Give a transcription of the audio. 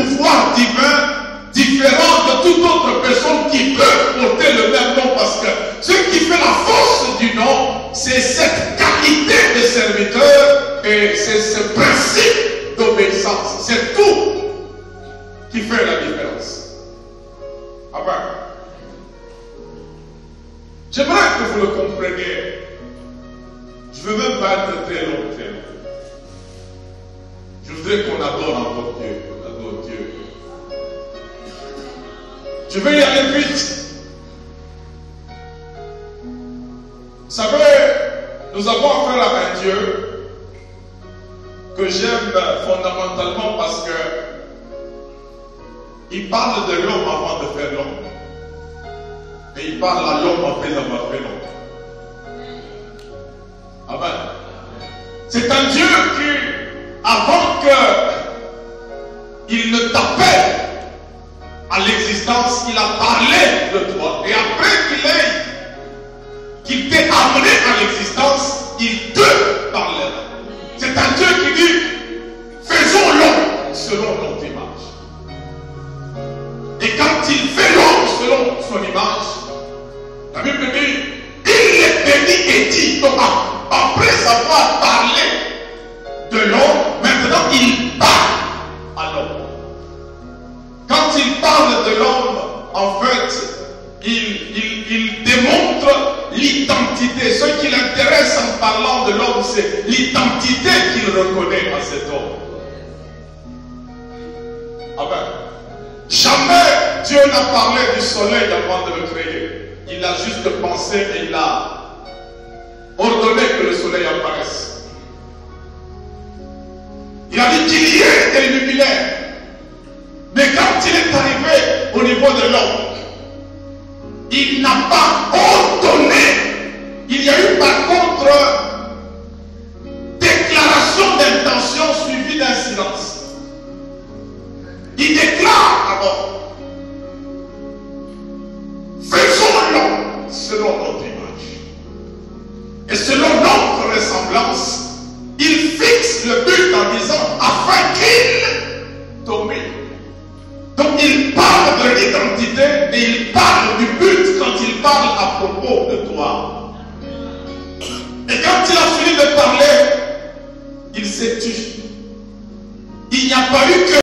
pouvoir divin différent de toute autre personne qui peut porter le même nom, parce que ce qui fait la force du nom, c'est cette qualité de serviteur et c'est ce principe d'obéissance. C'est tout qui fait la différence. Amen. J'aimerais que vous le compreniez. Je ne veux même pas être très long. Je voudrais qu'on adore encore Dieu. On adore Dieu. Je vais y aller vite. Vous savez, nous avons affaire à un Dieu que j'aime fondamentalement parce que il parle de l'homme avant de faire l'homme. Et il parle à l'homme après avoir fait l'homme. Amen. C'est un Dieu qui, avant qu'il ne t'appelle à l'existence, il a parlé de toi. Et après qu'il t'ait amené à l'existence, il te parlera. C'est un Dieu qui dit, faisons l'homme selon notre image. Et quand il fait l'homme selon son image, la Bible dit, il est béni et dit, donc après avoir parlé de l'homme, maintenant il parle à l'homme. Quand il parle de l'homme, en fait, il démontre l'identité. Ce qui l'intéresse en parlant de l'homme, c'est l'identité qu'il reconnaît à cet homme. Amen. Jamais Dieu n'a parlé du soleil avant de le créer. Il a juste pensé et il a ordonné que le soleil apparaisse. Il a dit qu'il y ait des luminaires. Mais quand il est arrivé au niveau de l'homme, il n'a pas ordonné. Il y a eu par contre déclaration d'intention suivie d'un silence. Il déclare alors, faisons l'homme selon notre image et selon notre ressemblance. Il fixe le but en disant afin qu'il domine. Donc il parle de l'identité et il parle du but quand il parle à propos de toi. Et quand il a fini de parler, il s'est tu. Il n'y a pas eu que